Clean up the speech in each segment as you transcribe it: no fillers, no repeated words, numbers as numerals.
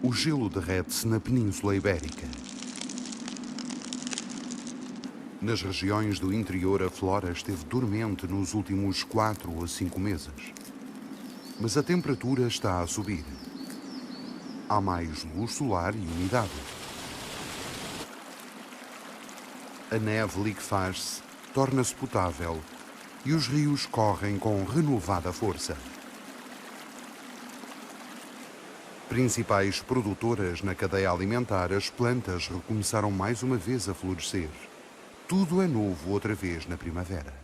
O gelo derrete-se na Península Ibérica. Nas regiões do interior, a flora esteve dormente nos últimos 4 a 5 meses. Mas a temperatura está a subir. Há mais luz solar e umidade. A neve liquefaz-se, torna-se potável e os rios correm com renovada força. Principais produtoras na cadeia alimentar, as plantas recomeçaram mais uma vez a florescer. Tudo é novo outra vez na primavera.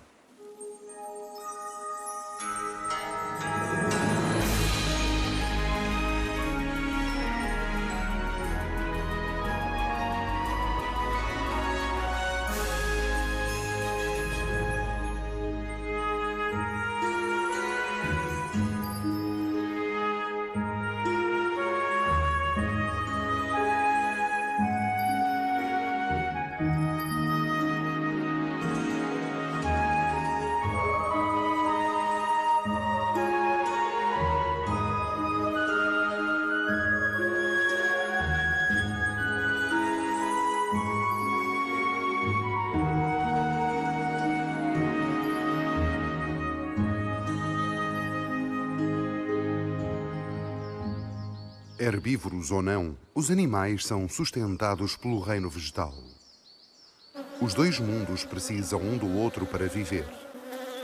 Herbívoros ou não, os animais são sustentados pelo reino vegetal. Os dois mundos precisam um do outro para viver,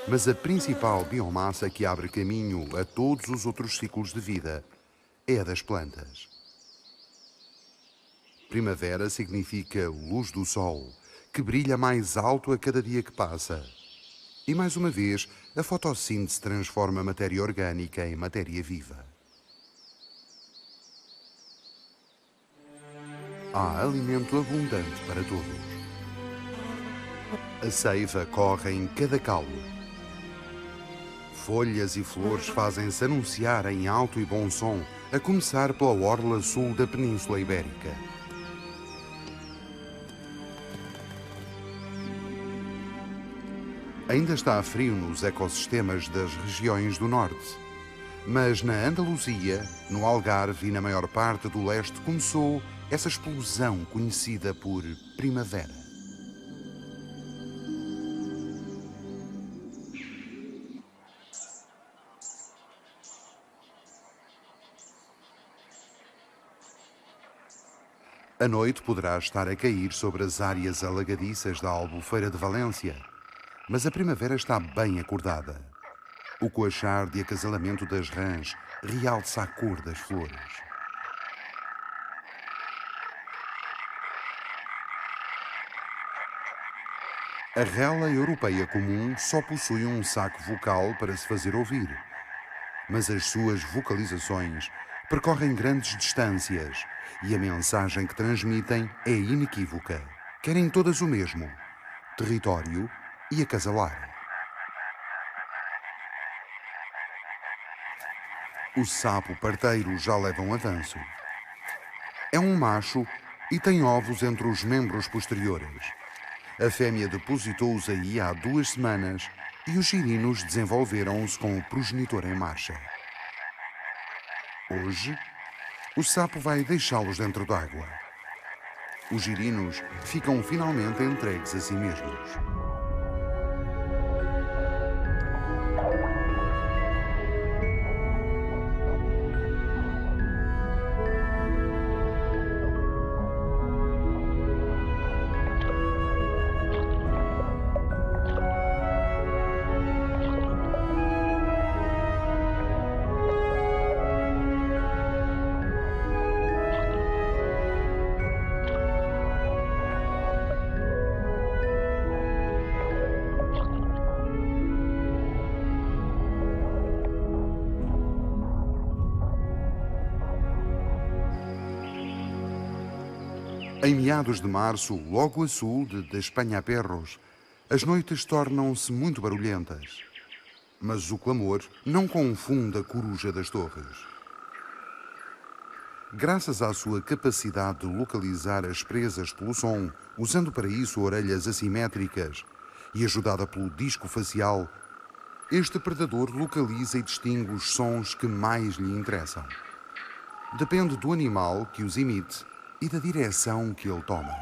mas a principal biomassa que abre caminho a todos os outros ciclos de vida é a das plantas. Primavera significa luz do sol, que brilha mais alto a cada dia que passa. E mais uma vez, a fotossíntese transforma a matéria orgânica em matéria viva. Há alimento abundante para todos. A seiva corre em cada caule. Folhas e flores fazem-se anunciar em alto e bom som, a começar pela orla sul da Península Ibérica. Ainda está frio nos ecossistemas das regiões do norte, mas na Andaluzia, no Algarve e na maior parte do leste começou essa explosão conhecida por primavera. A noite poderá estar a cair sobre as áreas alagadiças da Albufeira de Valência, mas a primavera está bem acordada. O coachar de acasalamento das rãs realça a cor das flores. A rela europeia comum só possui um saco vocal para se fazer ouvir, mas as suas vocalizações percorrem grandes distâncias e a mensagem que transmitem é inequívoca. Querem todas o mesmo: território e acasalar. O sapo parteiro já leva um avanço. É um macho e tem ovos entre os membros posteriores. A fêmea depositou-os aí há 2 semanas e os girinos desenvolveram-se com o progenitor em marcha. Hoje, o sapo vai deixá-los dentro d'água. Os girinos ficam finalmente entregues a si mesmos. Em meados de março, logo a sul de Espanha-Perros, as noites tornam-se muito barulhentas. Mas o clamor não confunde a coruja das torres. Graças à sua capacidade de localizar as presas pelo som, usando para isso orelhas assimétricas e ajudada pelo disco facial, este predador localiza e distingue os sons que mais lhe interessam. Depende do animal que os emite e da direção que ele toma.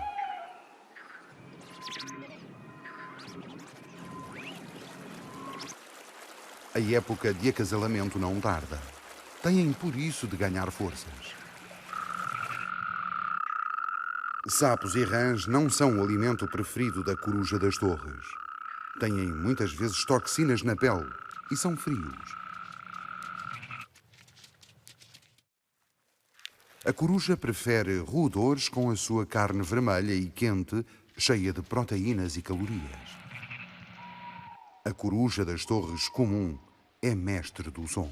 A época de acasalamento não tarda. Têm por isso de ganhar forças. Sapos e rãs não são o alimento preferido da coruja das torres. Têm muitas vezes toxinas na pele e são frios. A coruja prefere roedores com a sua carne vermelha e quente, cheia de proteínas e calorias. A coruja das torres comum é mestre do som.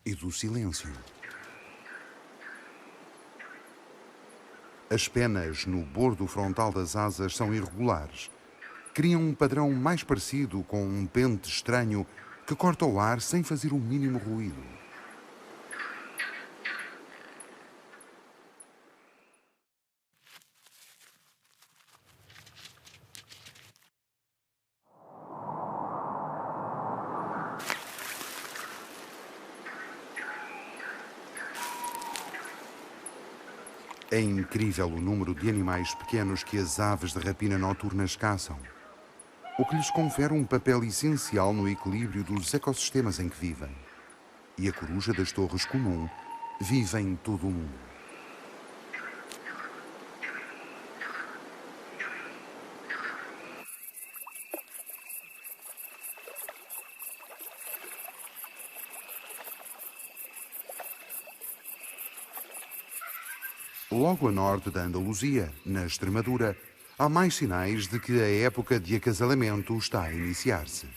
E do silêncio. As penas no bordo frontal das asas são irregulares. Criam um padrão mais parecido com um pente estranho que corta o ar sem fazer o mínimo ruído. É incrível o número de animais pequenos que as aves de rapina noturnas caçam, o que lhes confere um papel essencial no equilíbrio dos ecossistemas em que vivem. E a coruja das torres comum vive em todo o mundo. Logo a norte da Andaluzia, na Extremadura, há mais sinais de que a época de acasalamento está a iniciar-se.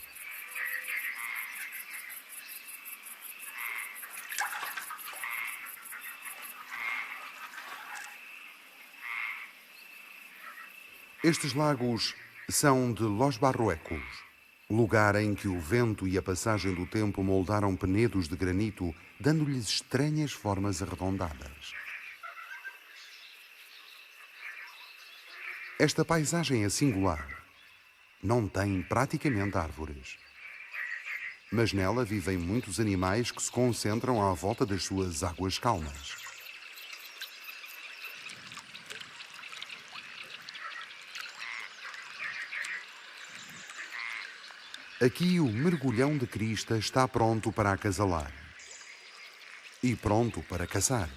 Estes lagos são de Los Barruecos, lugar em que o vento e a passagem do tempo moldaram penedos de granito, dando-lhes estranhas formas arredondadas. Esta paisagem é singular. Não tem praticamente árvores. Mas nela vivem muitos animais que se concentram à volta das suas águas calmas. Aqui o mergulhão de crista está pronto para acasalar. E pronto para caçar.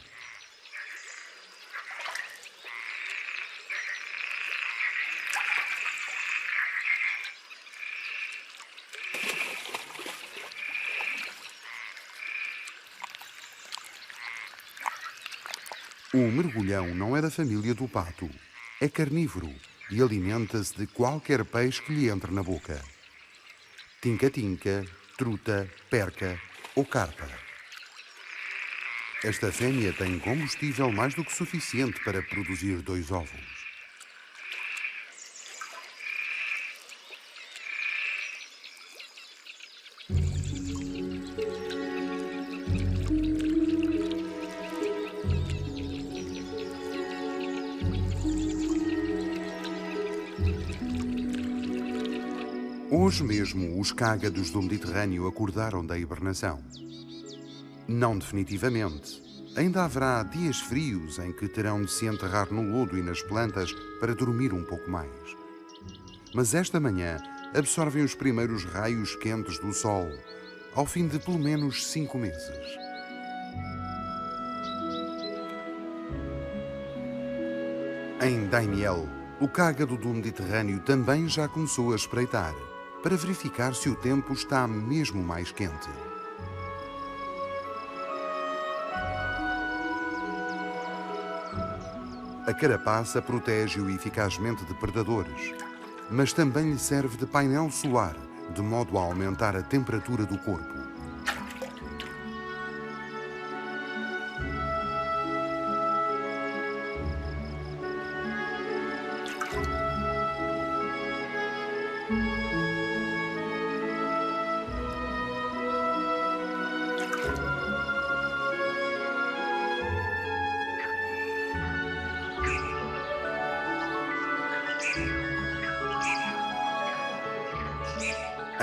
O mergulhão não é da família do pato. É carnívoro e alimenta-se de qualquer peixe que lhe entre na boca. Tinca-tinca, truta, perca ou carpa. Esta fêmea tem combustível mais do que suficiente para produzir 2 ovos. Hoje mesmo, os cágados do Mediterrâneo acordaram da hibernação. Não definitivamente. Ainda haverá dias frios em que terão de se enterrar no lodo e nas plantas para dormir um pouco mais. Mas esta manhã absorvem os primeiros raios quentes do sol, ao fim de pelo menos 5 meses. Em Daimiel, o cágado do Mediterrâneo também já começou a espreitar, para verificar se o tempo está mesmo mais quente. A carapaça protege-o eficazmente de predadores, mas também lhe serve de painel solar, de modo a aumentar a temperatura do corpo.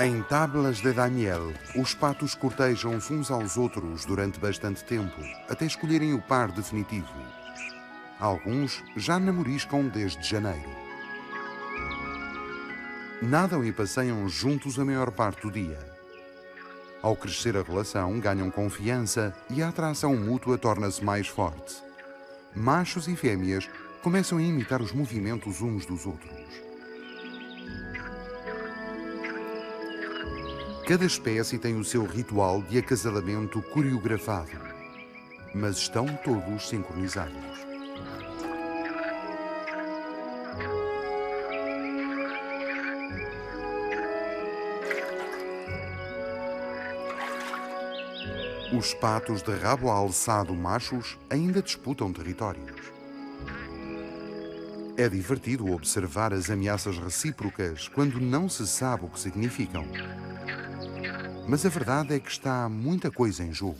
Em Tablas de Daimiel, os patos cortejam-se uns aos outros durante bastante tempo, até escolherem o par definitivo. Alguns já namoriscam desde janeiro. Nadam e passeiam juntos a maior parte do dia. Ao crescer a relação, ganham confiança e a atração mútua torna-se mais forte. Machos e fêmeas começam a imitar os movimentos uns dos outros. Cada espécie tem o seu ritual de acasalamento coreografado, mas estão todos sincronizados. Os patos de rabo alçado machos ainda disputam territórios. É divertido observar as ameaças recíprocas quando não se sabe o que significam. Mas a verdade é que está muita coisa em jogo.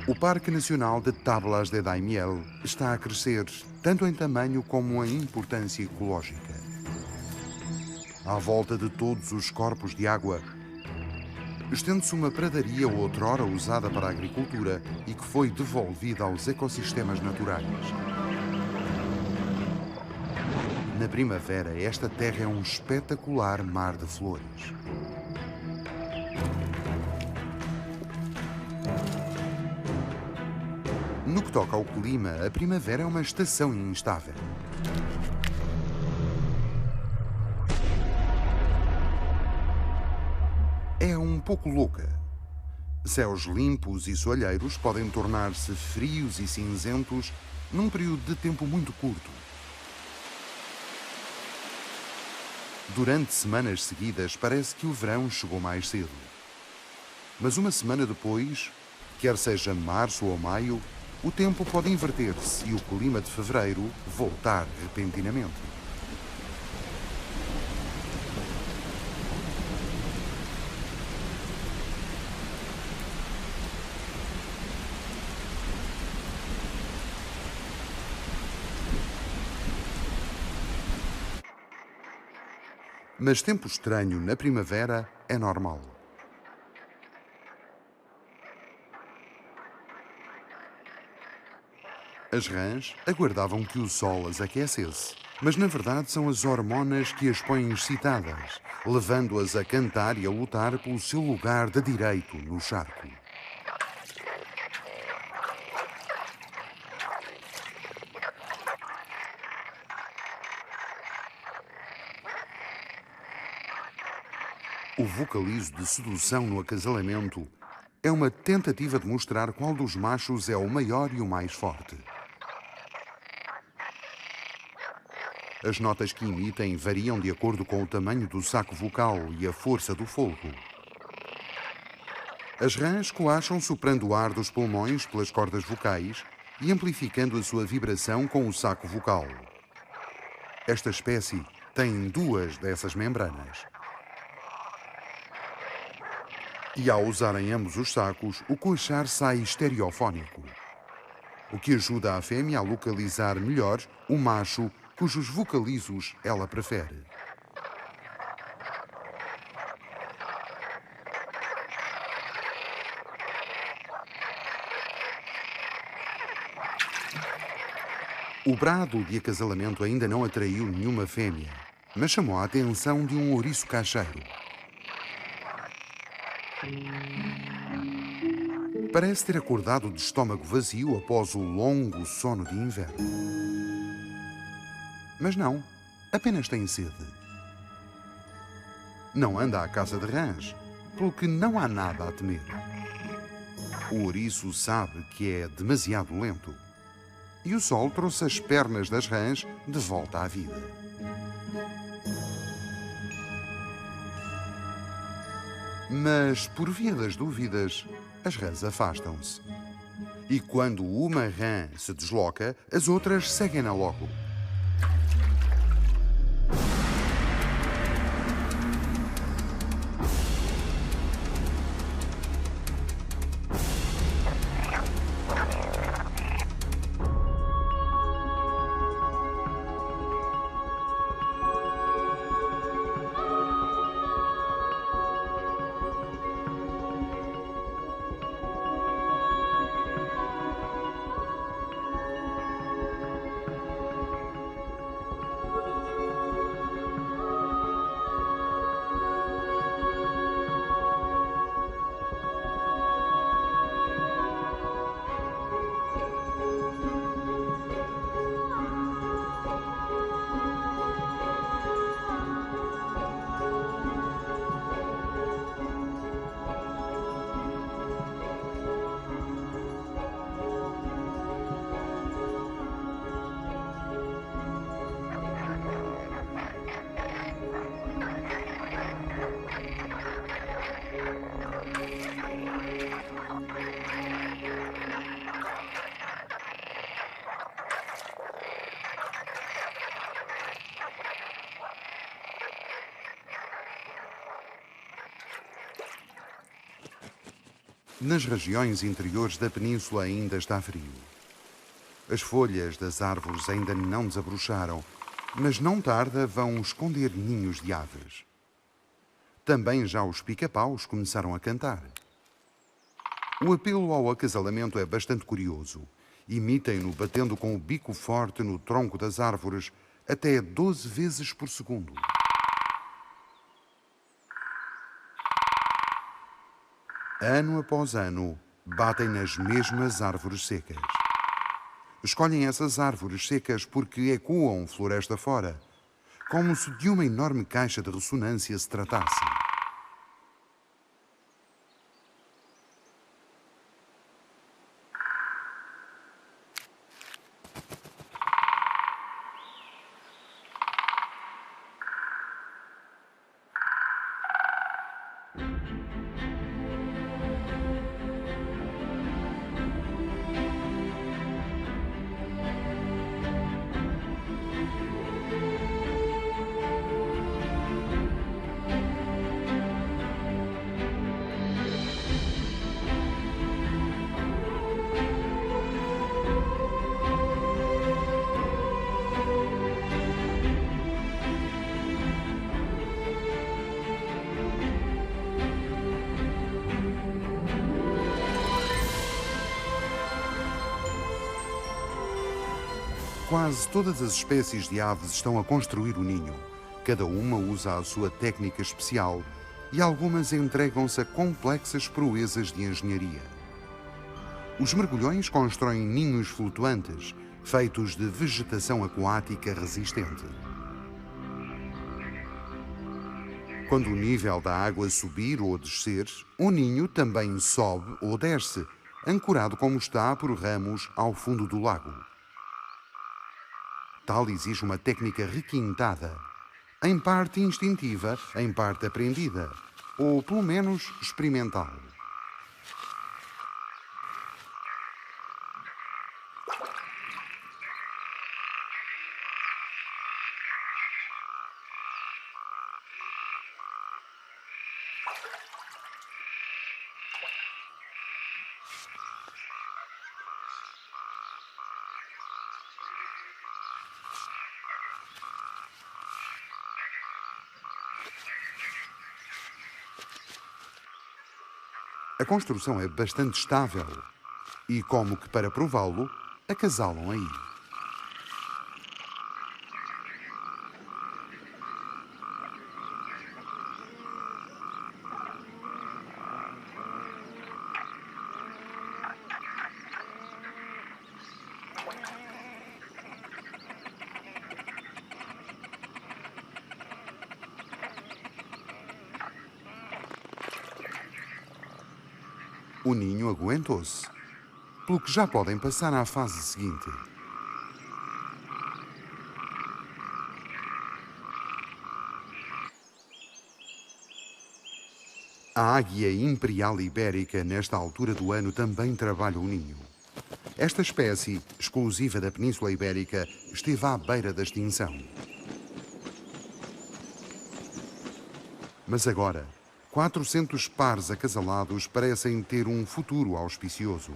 O Parque Nacional de Tablas de Daimiel está a crescer, tanto em tamanho como em importância ecológica. À volta de todos os corpos de água, estende-se uma pradaria outrora usada para a agricultura e que foi devolvida aos ecossistemas naturais. Na primavera, esta terra é um espetacular mar de flores. No que toca ao clima, a primavera é uma estação instável. É um pouco louca. Céus limpos e soalheiros podem tornar-se frios e cinzentos num período de tempo muito curto. Durante semanas seguidas, parece que o verão chegou mais cedo. Mas uma semana depois, quer seja março ou maio, o tempo pode inverter-se e o clima de fevereiro voltar repentinamente. Mas tempo estranho na primavera é normal. As rãs aguardavam que o sol as aquecesse, mas na verdade são as hormonas que as põem excitadas, levando-as a cantar e a lutar pelo seu lugar de direito no charco. O vocalizo de sedução no acasalamento é uma tentativa de mostrar qual dos machos é o maior e o mais forte. As notas que emitem variam de acordo com o tamanho do saco vocal e a força do fôlego. As rãs coacham soprando o ar dos pulmões pelas cordas vocais e amplificando a sua vibração com o saco vocal. Esta espécie tem duas dessas membranas. E ao usarem ambos os sacos, o coachar sai estereofónico, o que ajuda a fêmea a localizar melhor o macho cujos vocalizos ela prefere. O brado de acasalamento ainda não atraiu nenhuma fêmea, mas chamou a atenção de um ouriço cacheiro. Parece ter acordado de estômago vazio após o longo sono de inverno. Mas não, apenas tem sede. Não anda à caça de rãs, pelo que não há nada a temer. O ouriço sabe que é demasiado lento. E o sol trouxe as pernas das rãs de volta à vida. Mas, por via das dúvidas, as rãs afastam-se. E quando uma rã se desloca, as outras seguem-na logo. Nas regiões interiores da península ainda está frio. As folhas das árvores ainda não desabrocharam, mas não tarda vão esconder ninhos de aves. Também já os pica-paus começaram a cantar. O apelo ao acasalamento é bastante curioso. Imitem-no batendo com o bico forte no tronco das árvores até 12 vezes por segundo. Ano após ano, batem nas mesmas árvores secas. Escolhem essas árvores secas porque ecoam floresta fora, como se de uma enorme caixa de ressonância se tratasse. Quase todas as espécies de aves estão a construir o ninho. Cada uma usa a sua técnica especial e algumas entregam-se a complexas proezas de engenharia. Os mergulhões constroem ninhos flutuantes, feitos de vegetação aquática resistente. Quando o nível da água subir ou descer, o ninho também sobe ou desce, ancorado como está por ramos ao fundo do lago. Tal exige uma técnica requintada, em parte instintiva, em parte aprendida, ou pelo menos experimental. A construção é bastante estável e, como que para prová-lo, acasalam aí. O ninho aguentou-se, pelo que já podem passar à fase seguinte. A águia imperial ibérica, nesta altura do ano, também trabalha o ninho. Esta espécie, exclusiva da Península Ibérica, esteve à beira da extinção. Mas agora, 400 pares acasalados parecem ter um futuro auspicioso.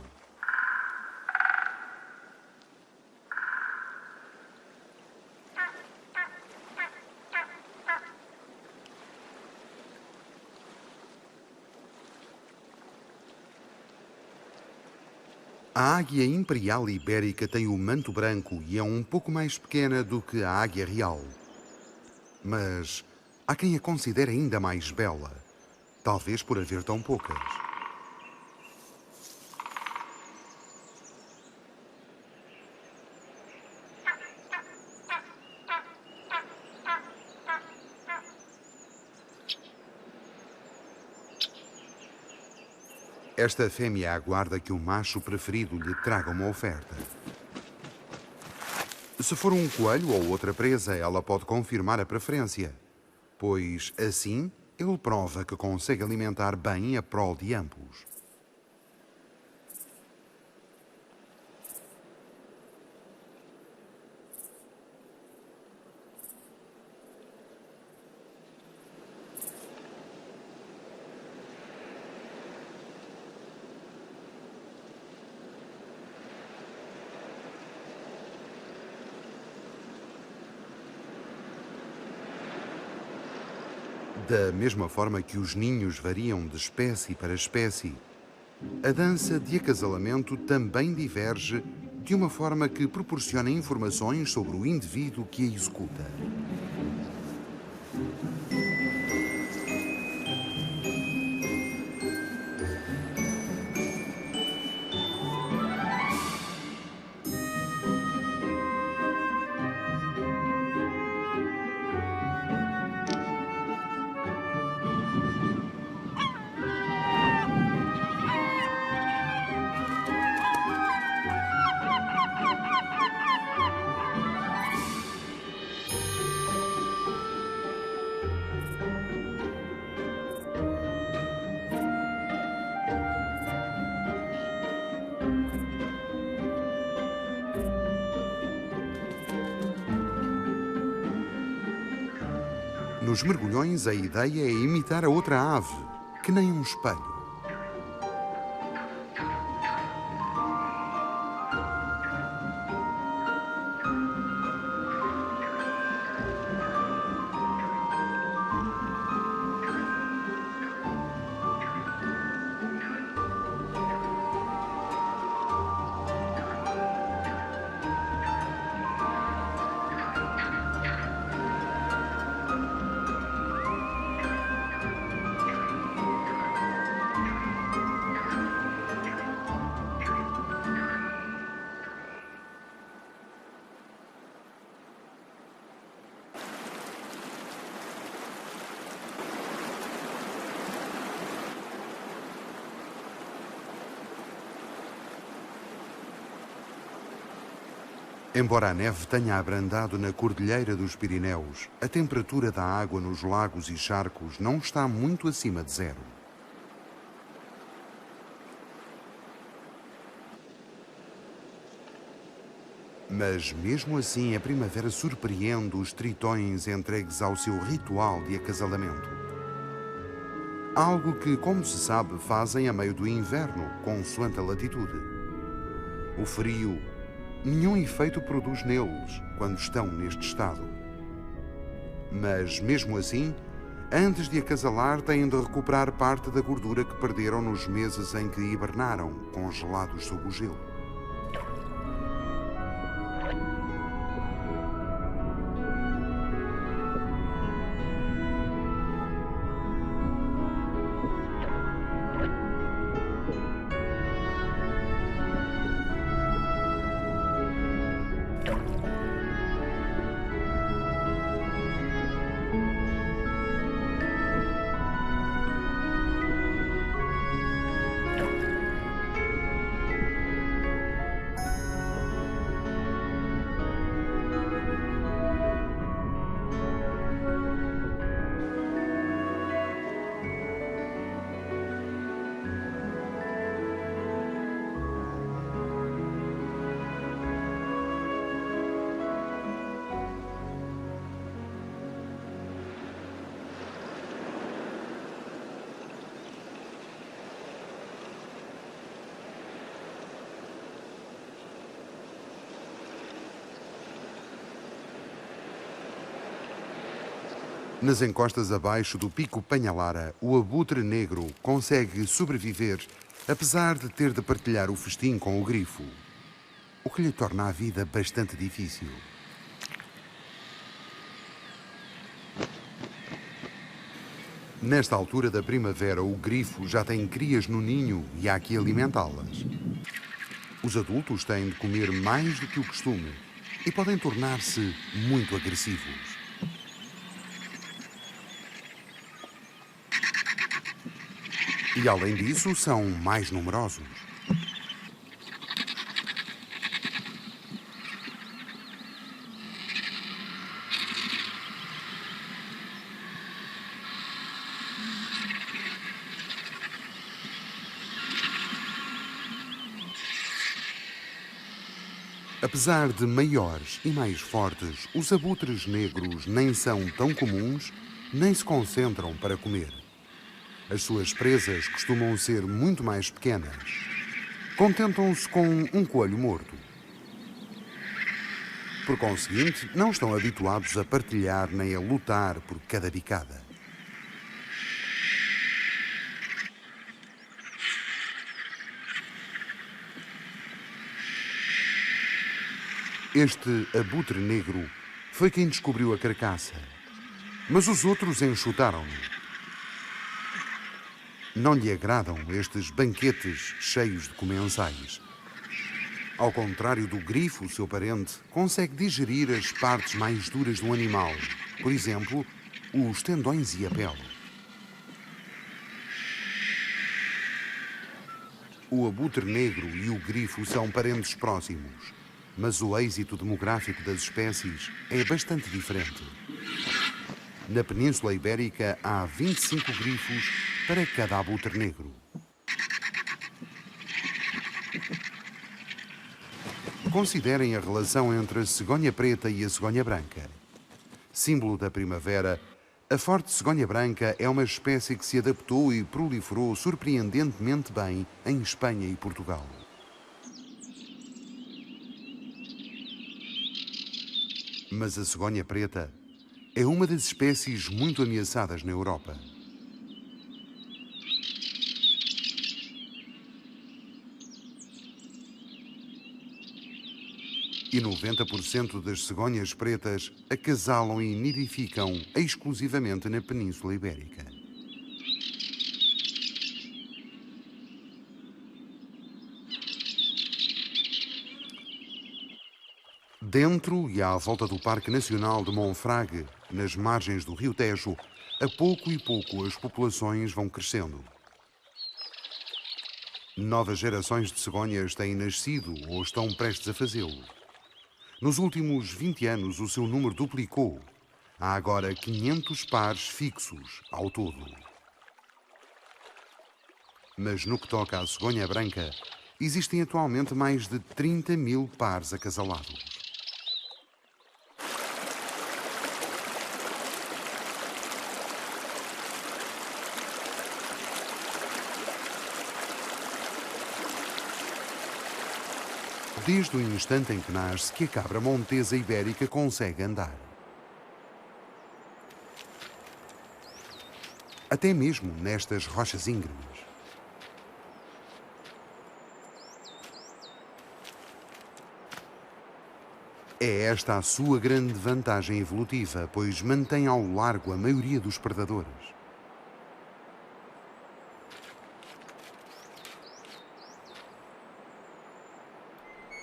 A águia imperial ibérica tem o manto branco e é um pouco mais pequena do que a águia real. Mas há quem a considere ainda mais bela, talvez por haver tão poucas. Esta fêmea aguarda que o macho preferido lhe traga uma oferta. Se for um coelho ou outra presa, ela pode confirmar a preferência, pois assim ele prova que consegue alimentar bem a prole de ambos. Da mesma forma que os ninhos variam de espécie para espécie, a dança de acasalamento também diverge de uma forma que proporciona informações sobre o indivíduo que a executa. Nos mergulhões, a ideia é imitar a outra ave, que nem um espelho. Embora a neve tenha abrandado na Cordilheira dos Pirineus, a temperatura da água nos lagos e charcos não está muito acima de zero. Mas mesmo assim a primavera surpreende os tritões entregues ao seu ritual de acasalamento. Algo que, como se sabe, fazem a meio do inverno, consoante a latitude. O frio nenhum efeito produz neles quando estão neste estado. Mas, mesmo assim, antes de acasalar, têm de recuperar parte da gordura que perderam nos meses em que hibernaram, congelados sob o gelo. Nas encostas abaixo do Pico Panhalara, o abutre negro consegue sobreviver, apesar de ter de partilhar o festim com o grifo, o que lhe torna a vida bastante difícil. Nesta altura da primavera, o grifo já tem crias no ninho e há que alimentá-las. Os adultos têm de comer mais do que o costume e podem tornar-se muito agressivos. E além disso, são mais numerosos. Apesar de maiores e mais fortes, os abutres negros nem são tão comuns, nem se concentram para comer. As suas presas costumam ser muito mais pequenas. Contentam-se com um coelho morto. Por conseguinte, não estão habituados a partilhar nem a lutar por cada bicada. Este abutre negro foi quem descobriu a carcaça, mas os outros enxutaram-no. Não lhe agradam estes banquetes cheios de comensais. Ao contrário do grifo, seu parente, consegue digerir as partes mais duras do animal, por exemplo, os tendões e a pele. O abutre negro e o grifo são parentes próximos, mas o êxito demográfico das espécies é bastante diferente. Na Península Ibérica há 25 grifos para cada abutre negro. Considerem a relação entre a cegonha preta e a cegonha branca. Símbolo da primavera, a forte cegonha branca é uma espécie que se adaptou e proliferou surpreendentemente bem em Espanha e Portugal. Mas a cegonha preta é uma das espécies muito ameaçadas na Europa. E 90% das cegonhas pretas acasalam e nidificam exclusivamente na Península Ibérica. Dentro e à volta do Parque Nacional de Monfragüe, nas margens do Rio Tejo, a pouco e pouco as populações vão crescendo. Novas gerações de cegonhas têm nascido ou estão prestes a fazê-lo. Nos últimos 20 anos, o seu número duplicou. Há agora 500 pares fixos ao todo. Mas no que toca à cegonha branca, existem atualmente mais de 30 mil pares acasalados. Desde o instante em que nasce que a cabra montesa ibérica consegue andar. Até mesmo nestas rochas íngremes. É esta a sua grande vantagem evolutiva, pois mantém ao largo a maioria dos predadores.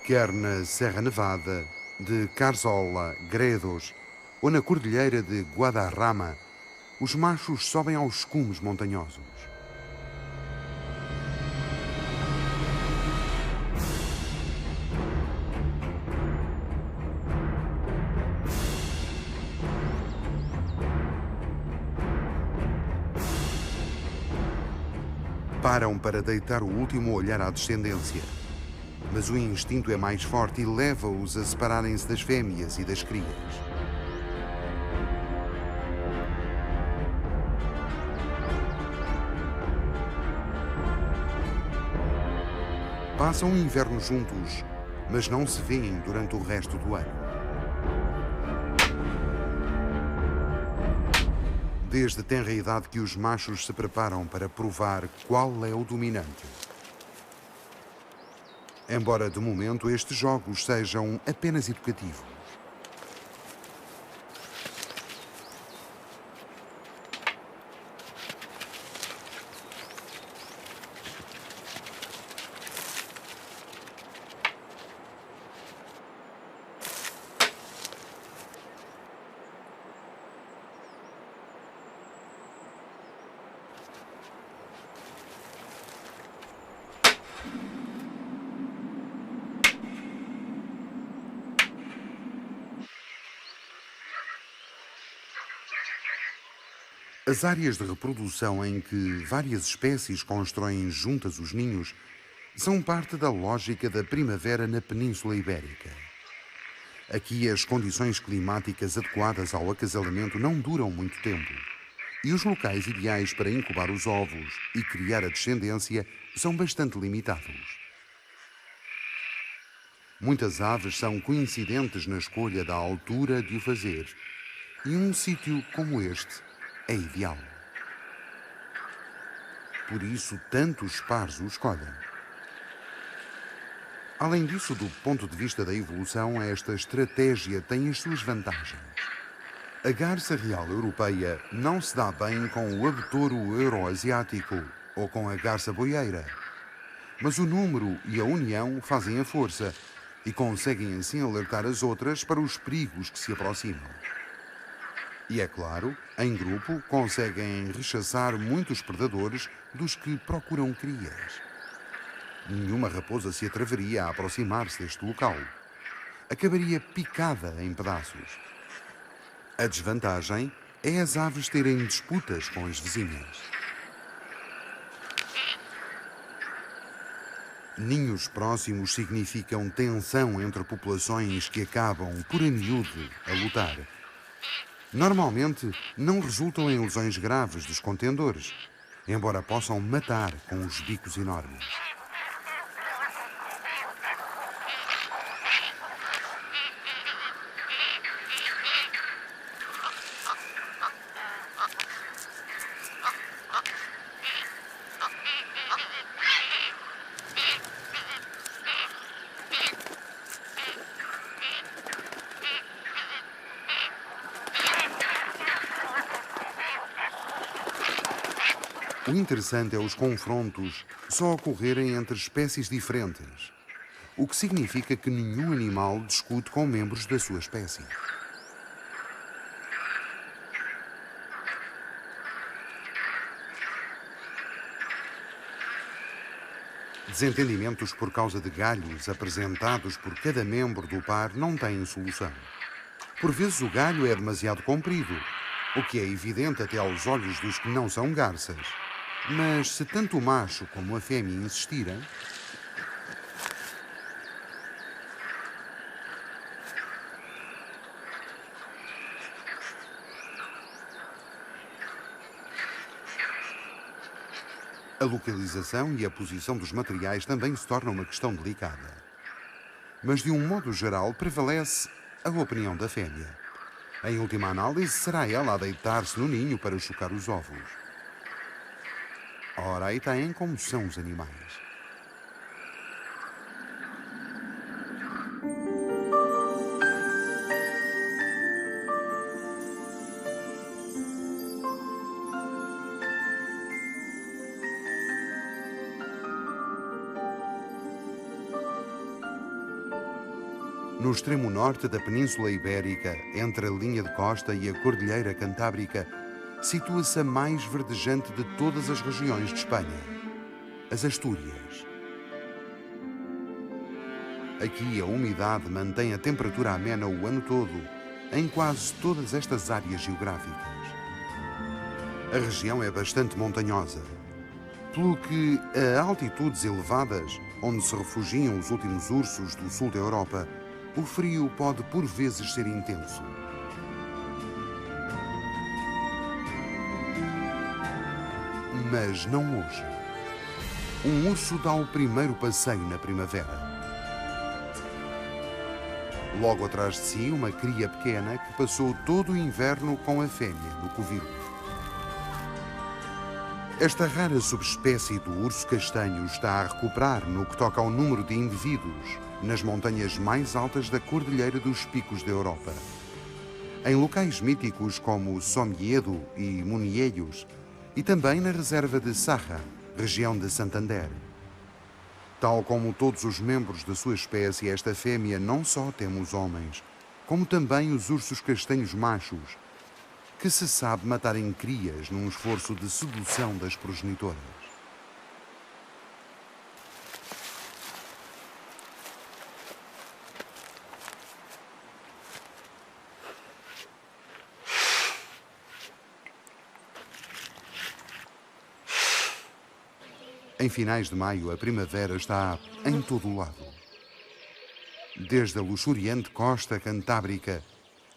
Quer na Serra Nevada de Carzola, Gredos ou na Cordilheira de Guadarrama, os machos sobem aos cumes montanhosos. Param para deitar o último olhar à descendência. Mas o instinto é mais forte e leva-os a separarem-se das fêmeas e das crias. Passam o inverno juntos, mas não se veem durante o resto do ano. Desde tenra idade que os machos se preparam para provar qual é o dominante. Embora de momento estes jogos sejam apenas educativos. As áreas de reprodução em que várias espécies constroem juntas os ninhos são parte da lógica da primavera na Península Ibérica. Aqui as condições climáticas adequadas ao acasalamento não duram muito tempo e os locais ideais para incubar os ovos e criar a descendência são bastante limitados. Muitas aves são coincidentes na escolha da altura de o fazer e um sítio como este é ideal. Por isso, tantos pares o escolhem. Além disso, do ponto de vista da evolução, esta estratégia tem as suas vantagens. A garça real europeia não se dá bem com o abetouro euroasiático ou com a garça boieira, mas o número e a união fazem a força e conseguem assim alertar as outras para os perigos que se aproximam. E, é claro, em grupo conseguem rechaçar muitos predadores dos que procuram crias. Nenhuma raposa se atreveria a aproximar-se deste local. Acabaria picada em pedaços. A desvantagem é as aves terem disputas com as vizinhas. Ninhos próximos significam tensão entre populações que acabam, por a miúde, a lutar. Normalmente, não resultam em lesões graves dos contendores, embora possam matar com os bicos enormes. O interessante é os confrontos só ocorrerem entre espécies diferentes, o que significa que nenhum animal discute com membros da sua espécie. Desentendimentos por causa de galhos apresentados por cada membro do par não têm solução. Por vezes o galho é demasiado comprido, o que é evidente até aos olhos dos que não são garças. Mas se tanto o macho como a fêmea insistirem, a localização e a posição dos materiais também se torna uma questão delicada. Mas de um modo geral prevalece a opinião da fêmea. Em última análise, será ela a deitar-se no ninho para chocar os ovos. Ora, aí têm como são os animais. No extremo norte da Península Ibérica, entre a linha de costa e a Cordilheira Cantábrica, situa-se a mais verdejante de todas as regiões de Espanha, as Astúrias. Aqui a umidade mantém a temperatura amena o ano todo, em quase todas estas áreas geográficas. A região é bastante montanhosa, pelo que a altitudes elevadas, onde se refugiam os últimos ursos do sul da Europa, o frio pode por vezes ser intenso. Mas não hoje. Um urso dá o primeiro passeio na primavera. Logo atrás de si, uma cria pequena que passou todo o inverno com a fêmea no covil. Esta rara subespécie do urso castanho está a recuperar no que toca ao número de indivíduos nas montanhas mais altas da Cordilheira dos Picos da Europa. Em locais míticos como Somiedo e Muniellos, e também na reserva de Saja, região de Santander. Tal como todos os membros da sua espécie, esta fêmea não só teme os homens, como também os ursos castanhos machos, que se sabe matar em crias num esforço de sedução das progenitoras. Em finais de maio, a primavera está em todo o lado. Desde a luxuriante costa cantábrica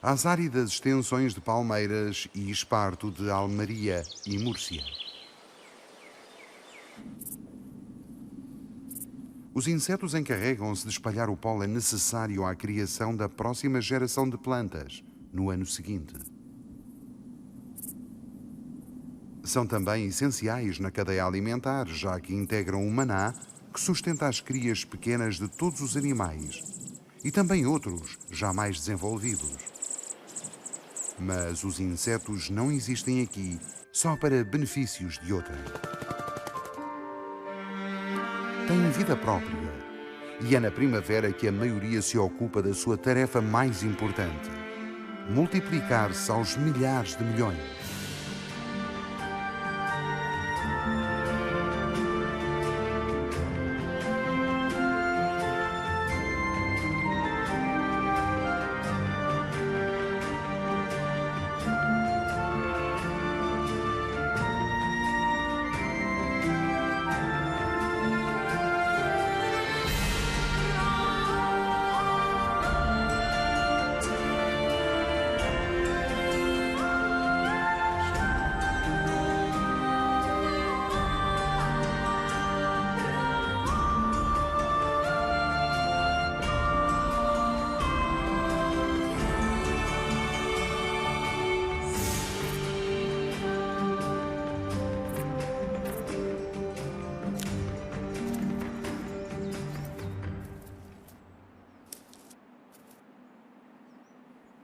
às áridas extensões de Palmeiras e Esparto de Almeria e Múrcia. Os insetos encarregam-se de espalhar o pólen necessário à criação da próxima geração de plantas no ano seguinte. São também essenciais na cadeia alimentar, já que integram o maná que sustenta as crias pequenas de todos os animais e também outros já mais desenvolvidos. Mas os insetos não existem aqui só para benefícios de outrem. Têm vida própria e é na primavera que a maioria se ocupa da sua tarefa mais importante: multiplicar-se aos milhares de milhões.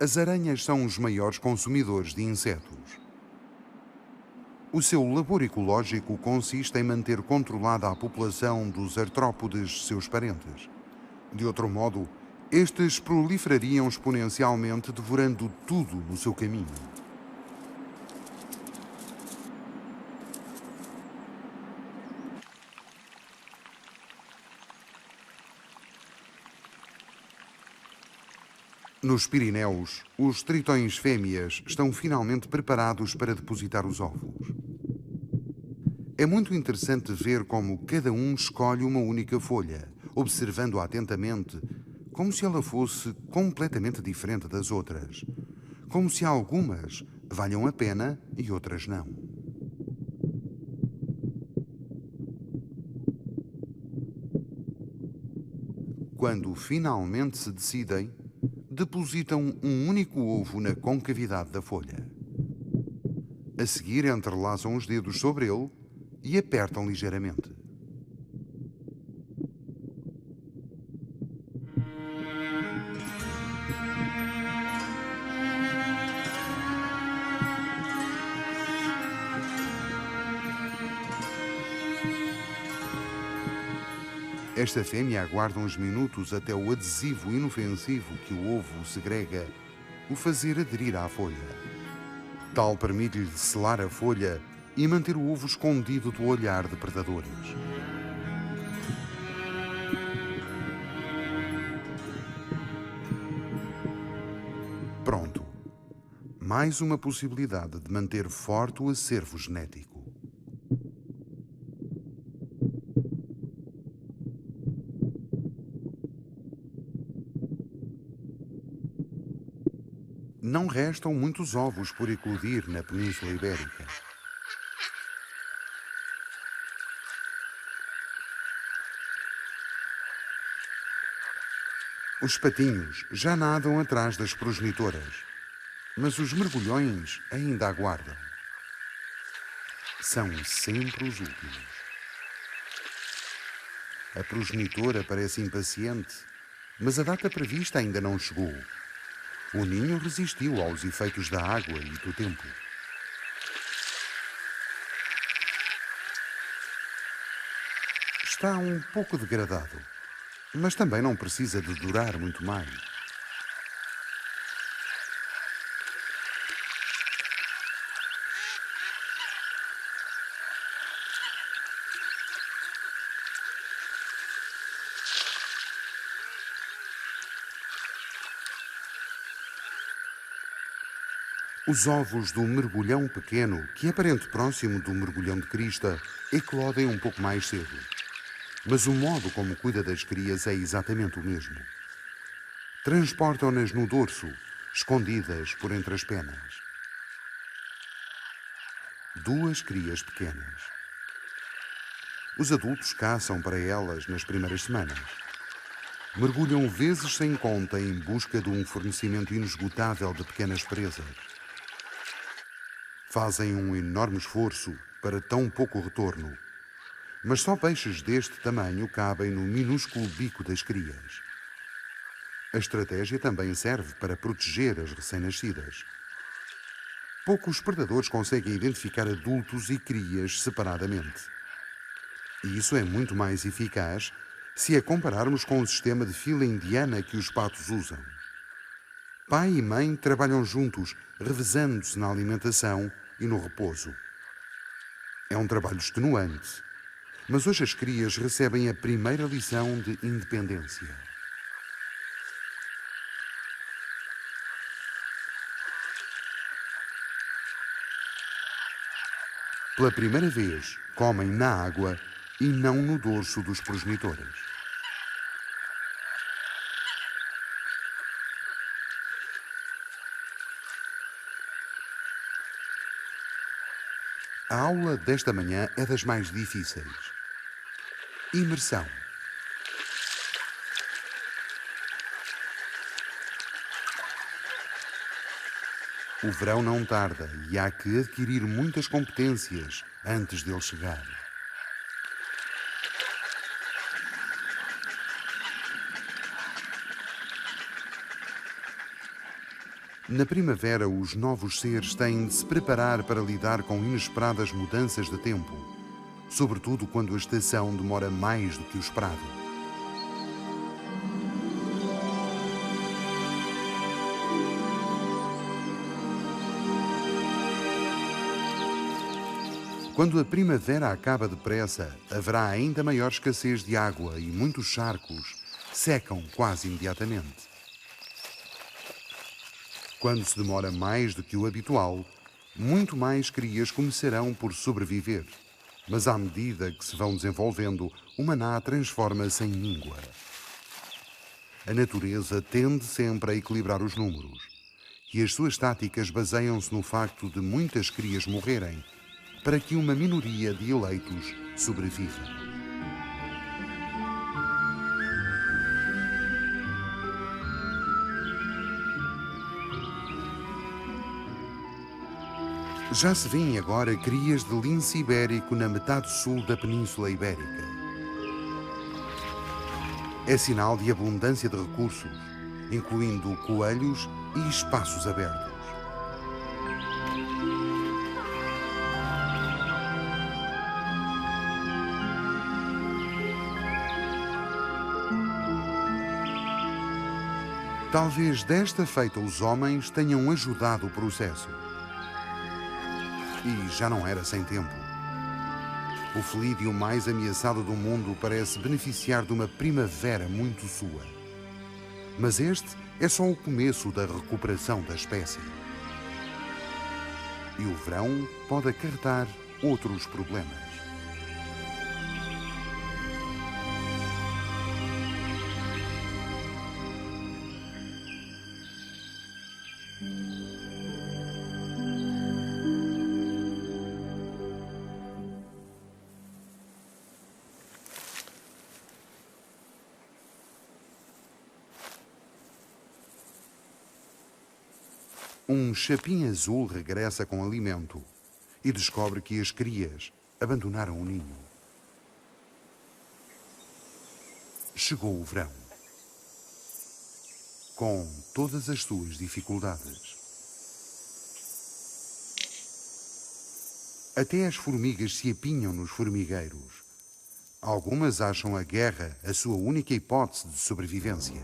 As aranhas são os maiores consumidores de insetos. O seu labor ecológico consiste em manter controlada a população dos artrópodes, seus parentes. De outro modo, estes proliferariam exponencialmente, devorando tudo no seu caminho. Nos Pirineus, os tritões fêmeas estão finalmente preparados para depositar os ovos. É muito interessante ver como cada um escolhe uma única folha, observando-a atentamente, como se ela fosse completamente diferente das outras, como se algumas valham a pena e outras não. Quando finalmente se decidem, depositam um único ovo na concavidade da folha. A seguir, entrelaçam os dedos sobre ele e apertam ligeiramente. Esta fêmea aguarda uns minutos até o adesivo inofensivo que o ovo segrega o fazer aderir à folha. Tal permite-lhe selar a folha e manter o ovo escondido do olhar de predadores. Pronto. Mais uma possibilidade de manter forte o acervo genético. Não restam muitos ovos por eclodir na Península Ibérica. Os patinhos já nadam atrás das progenitoras, mas os mergulhões ainda aguardam. São sempre os últimos. A progenitora parece impaciente, mas a data prevista ainda não chegou. O ninho resistiu aos efeitos da água e do tempo. Está um pouco degradado, mas também não precisa de durar muito mais. Os ovos do mergulhão pequeno, que é parente próximo do mergulhão de crista, eclodem um pouco mais cedo. Mas o modo como cuida das crias é exatamente o mesmo. Transportam-nas no dorso, escondidas por entre as penas. 2 crias pequenas. Os adultos caçam para elas nas primeiras semanas. Mergulham vezes sem conta em busca de um fornecimento inesgotável de pequenas presas. Fazem um enorme esforço para tão pouco retorno, mas só peixes deste tamanho cabem no minúsculo bico das crias. A estratégia também serve para proteger as recém-nascidas. Poucos predadores conseguem identificar adultos e crias separadamente. E isso é muito mais eficaz se a compararmos com o sistema de fila indiana que os patos usam. Pai e mãe trabalham juntos, revezando-se na alimentação e no repouso. É um trabalho extenuante, mas hoje as crias recebem a primeira lição de independência. Pela primeira vez, comem na água e não no dorso dos progenitores. A aula desta manhã é das mais difíceis. Imersão. O verão não tarda e há que adquirir muitas competências antes dele chegar. Na primavera, os novos seres têm de se preparar para lidar com inesperadas mudanças de tempo, sobretudo quando a estação demora mais do que o esperado. Quando a primavera acaba depressa, haverá ainda maior escassez de água e muitos charcos secam quase imediatamente. Quando se demora mais do que o habitual, muito mais crias começarão por sobreviver. Mas à medida que se vão desenvolvendo, o maná transforma-se em míngua. A natureza tende sempre a equilibrar os números, e as suas táticas baseiam-se no facto de muitas crias morrerem para que uma minoria de eleitos sobreviva. Já se vêem agora crias de lince ibérico na metade sul da Península Ibérica. É sinal de abundância de recursos, incluindo coelhos e espaços abertos. Talvez desta feita os homens tenham ajudado o processo. E já não era sem tempo. O felídeo mais ameaçado do mundo parece beneficiar de uma primavera muito sua. Mas este é só o começo da recuperação da espécie. E o verão pode acarretar outros problemas. Um chapim azul regressa com alimento e descobre que as crias abandonaram o ninho. Chegou o verão, com todas as suas dificuldades. Até as formigas se apinham nos formigueiros. Algumas acham a guerra a sua única hipótese de sobrevivência.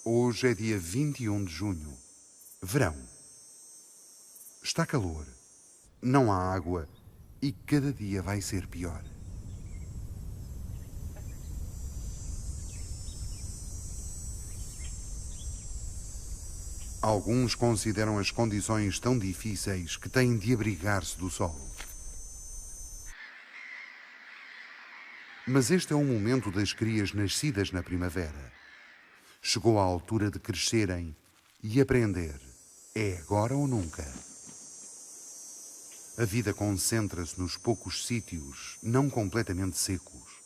Hoje é dia 21 de junho. Verão. Está calor. Não há água e cada dia vai ser pior. Alguns consideram as condições tão difíceis que têm de abrigar-se do sol. Mas este é o momento das crias nascidas na primavera. Chegou a altura de crescerem e aprender. É agora ou nunca. A vida concentra-se nos poucos sítios não completamente secos.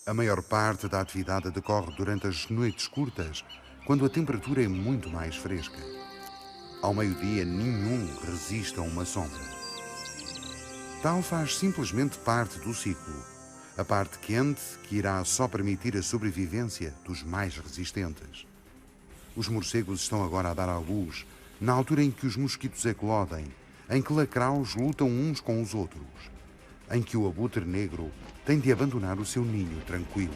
A maior parte da atividade decorre durante as noites curtas, quando a temperatura é muito mais fresca. Ao meio-dia, nenhum resiste a uma sombra. Tal faz simplesmente parte do ciclo. A parte quente que irá só permitir a sobrevivência dos mais resistentes. Os morcegos estão agora a dar à luz, na altura em que os mosquitos eclodem, em que lacraus lutam uns com os outros, em que o abutre negro tem de abandonar o seu ninho tranquilo.